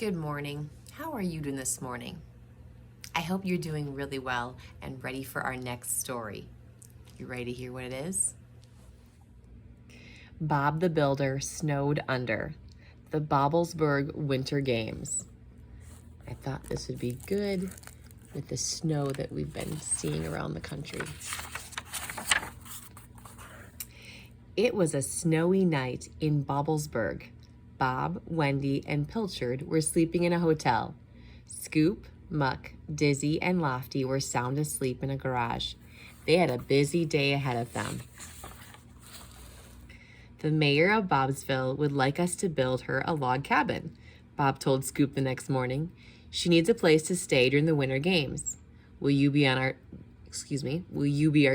Good morning. How are you doing this morning? I hope you're doing really well and ready for our next story. You ready to hear what it is? Bob the Builder snowed under. The Bobblesburg Winter Games. I thought this would be good with the snow that we've been seeing around the country. It was a snowy night in Bobblesburg. Bob, Wendy, and Pilchard were sleeping in a hotel. Scoop, Muck, Dizzy, and Lofty were sound asleep in a garage. They had a busy day ahead of them. The mayor of Bobsville would like us to build her a log cabin, Bob told Scoop the next morning. She needs a place to stay during the winter games. Will you be our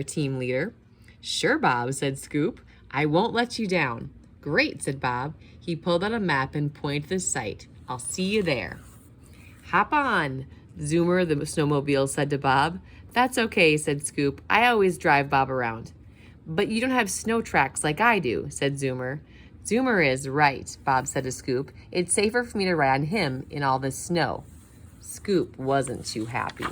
team leader? Sure, Bob, said Scoop. I won't let you down. Great, said Bob. He pulled out a map and pointed to the site. I'll see you there. Hop on, Zoomer the snowmobile said to Bob. That's okay, said Scoop. I always drive Bob around. But you don't have snow tracks like I do, said Zoomer. Zoomer is right, Bob said to Scoop. It's safer for me to ride on him in all this snow. Scoop wasn't too happy.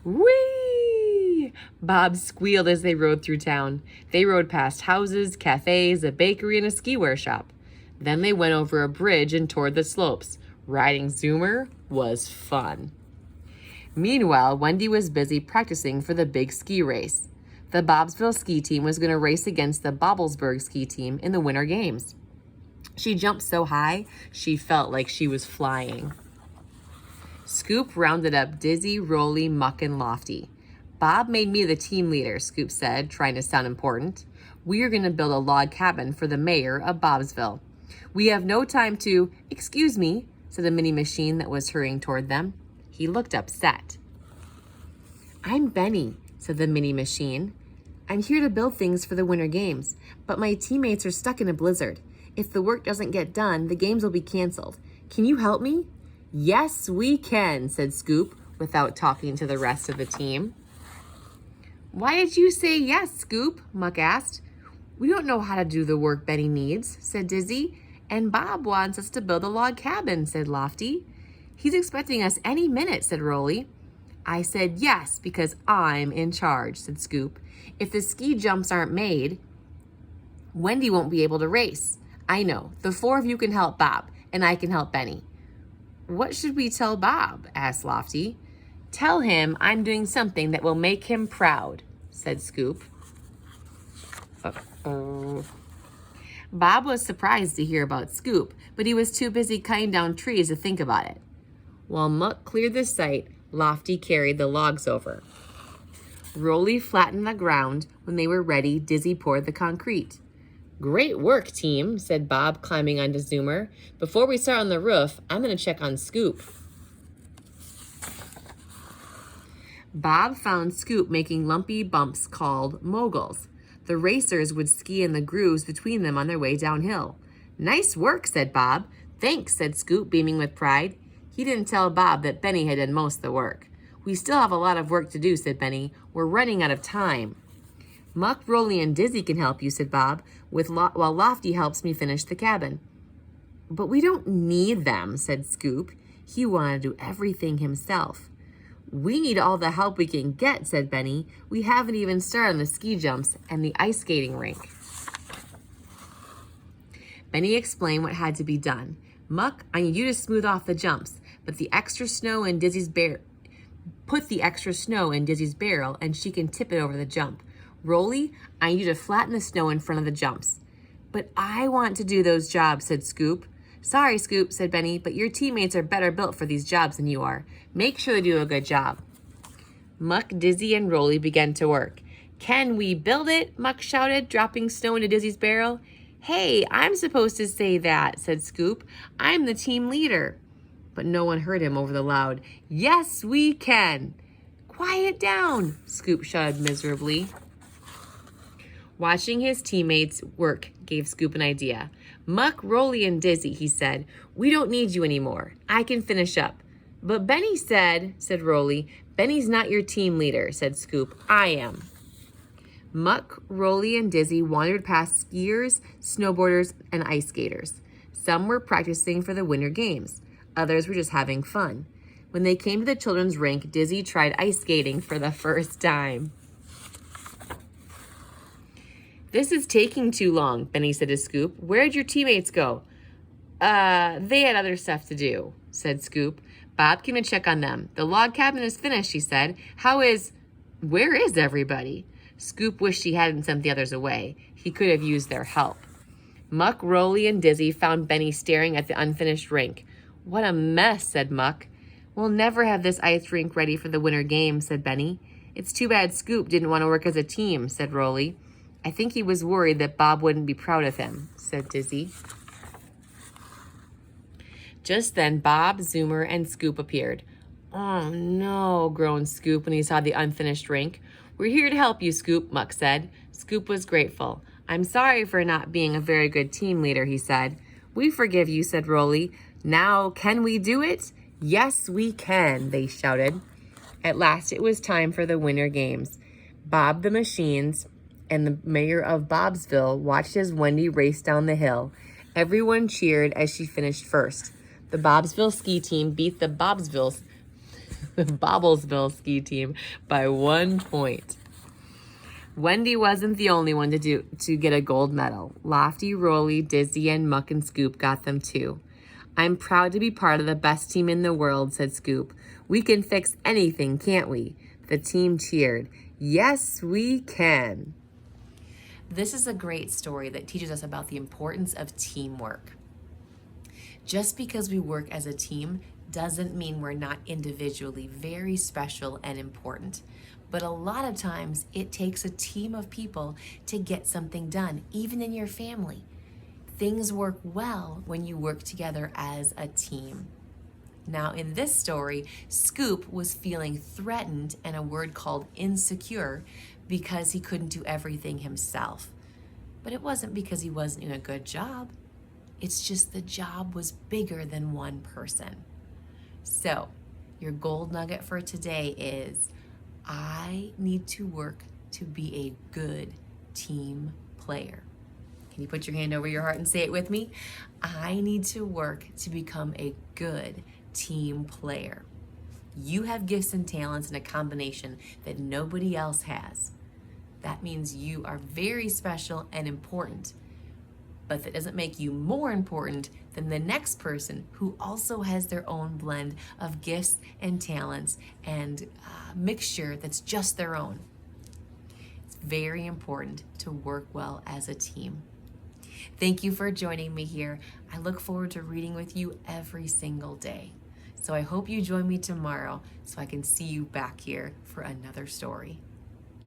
Whee! Bob squealed as they rode through town. They rode past houses, cafes, a bakery, and a ski-wear shop. Then they went over a bridge and toward the slopes. Riding Zoomer was fun. Meanwhile, Wendy was busy practicing for the big ski race. The Bobsville ski team was going to race against the Bobblesburg ski team in the Winter Games. She jumped so high, she felt like she was flying. Scoop rounded up Dizzy, Rolly, Muck, and Lofty. Bob made me the team leader, Scoop said, trying to sound important. We are going to build a log cabin for the mayor of Bobsville. We have no time to, excuse me, said a mini machine that was hurrying toward them. He looked upset. I'm Benny, said the mini machine. I'm here to build things for the Winter Games, but my teammates are stuck in a blizzard. If the work doesn't get done, the games will be canceled. Can you help me? Yes, we can, said Scoop, without talking to the rest of the team. Why did you say yes, Scoop? Muck asked. We don't know how to do the work Benny needs, said Dizzy. And Bob wants us to build a log cabin, said Lofty. He's expecting us any minute, said Rolly. I said yes because I'm in charge, said Scoop. If the ski jumps aren't made, Wendy won't be able to race. I know. The four of you can help Bob, and I can help Benny. What should we tell Bob? Asked Lofty. Tell him I'm doing something that will make him proud, said Scoop. Uh-oh. Bob was surprised to hear about Scoop, but he was too busy cutting down trees to think about it. While Muck cleared the site, Lofty carried the logs over. Rolly flattened the ground. When they were ready, Dizzy poured the concrete. Great work, team, said Bob, climbing onto Zoomer. Before we start on the roof, I'm going to check on Scoop. Bob found Scoop making lumpy bumps called moguls. The racers would ski in the grooves between them on their way downhill. Nice work, said Bob. Thanks, said Scoop, beaming with pride. He didn't tell Bob that Benny had done most of the work. We still have a lot of work to do, said Benny. We're running out of time. Muck, Rolly, and Dizzy can help you, said Bob, while Lofty helps me finish the cabin. But we don't need them, said Scoop. He wanted to do everything himself. We need all the help we can get, said Benny. We haven't even started on the ski jumps and the ice skating rink. Benny explained what had to be done. Muck, I need you to smooth off the jumps, but the extra snow in Dizzy's put the extra snow in Dizzy's barrel and she can tip it over the jump. Rolly, I need you to flatten the snow in front of the jumps. But I want to do those jobs, said Scoop. Sorry, Scoop, said Benny, but your teammates are better built for these jobs than you are. Make sure they do a good job. Muck, Dizzy, and Rolly began to work. Can we build it? Muck shouted, dropping snow into Dizzy's barrel. Hey, I'm supposed to say that, said Scoop. I'm the team leader. But no one heard him over the loud, yes, we can. Quiet down, Scoop shouted miserably. Watching his teammates work gave Scoop an idea. Muck, Rolly, and Dizzy, he said, we don't need you anymore. I can finish up. But Benny said Rolly, Benny's not your team leader, said Scoop. I am. Muck, Rolly, and Dizzy wandered past skiers, snowboarders, and ice skaters. Some were practicing for the Winter Games. Others were just having fun. When they came to the children's rink, Dizzy tried ice skating for the first time. "This is taking too long," Benny said to Scoop. "Where'd your teammates go?" They had other stuff to do," said Scoop. "Bob came to check on them. The log cabin is finished," she said. Where is everybody?" Scoop wished he hadn't sent the others away. He could have used their help. Muck, Rolly, and Dizzy found Benny staring at the unfinished rink. "What a mess," said Muck. "We'll never have this ice rink ready for the Winter Games," said Benny. "It's too bad Scoop didn't want to work as a team," said Rolly. "I think he was worried that Bob wouldn't be proud of him," said Dizzy. Just then, Bob, Zoomer, and Scoop appeared. "Oh, no," groaned Scoop when he saw the unfinished rink. "We're here to help you, Scoop," Muck said. Scoop was grateful. "I'm sorry for not being a very good team leader," he said. "We forgive you," said Rolly. "Now, can we do it?" "Yes, we can," they shouted. At last, it was time for the Winter Games. Bob the Machines and the mayor of Bobsville watched as Wendy raced down the hill. Everyone cheered as she finished first. The Bobsville ski team beat the Bobblesville ski team by 1 point. Wendy wasn't the only one to get a gold medal. Lofty, Rolly, Dizzy, and Muck and Scoop got them too. "I'm proud to be part of the best team in the world," said Scoop. "We can fix anything, can't we?" The team cheered. "Yes, we can." This is a great story that teaches us about the importance of teamwork. Just because we work as a team doesn't mean we're not individually very special and important. But a lot of times it takes a team of people to get something done, even in your family. Things work well when you work together as a team. Now, in this story, Scoop was feeling threatened and a word called insecure because he couldn't do everything himself. But it wasn't because he wasn't doing a good job. It's just the job was bigger than one person. So, your gold nugget for today is, I need to work to be a good team player. Can you put your hand over your heart and say it with me? I need to work to become a good team player. You have gifts and talents in a combination that nobody else has. That means you are very special and important. But that doesn't make you more important than the next person who also has their own blend of gifts and talents and mixture that's just their own. It's very important to work well as a team. Thank you for joining me here. I look forward to reading with you every single day. So I hope you join me tomorrow so I can see you back here for another story.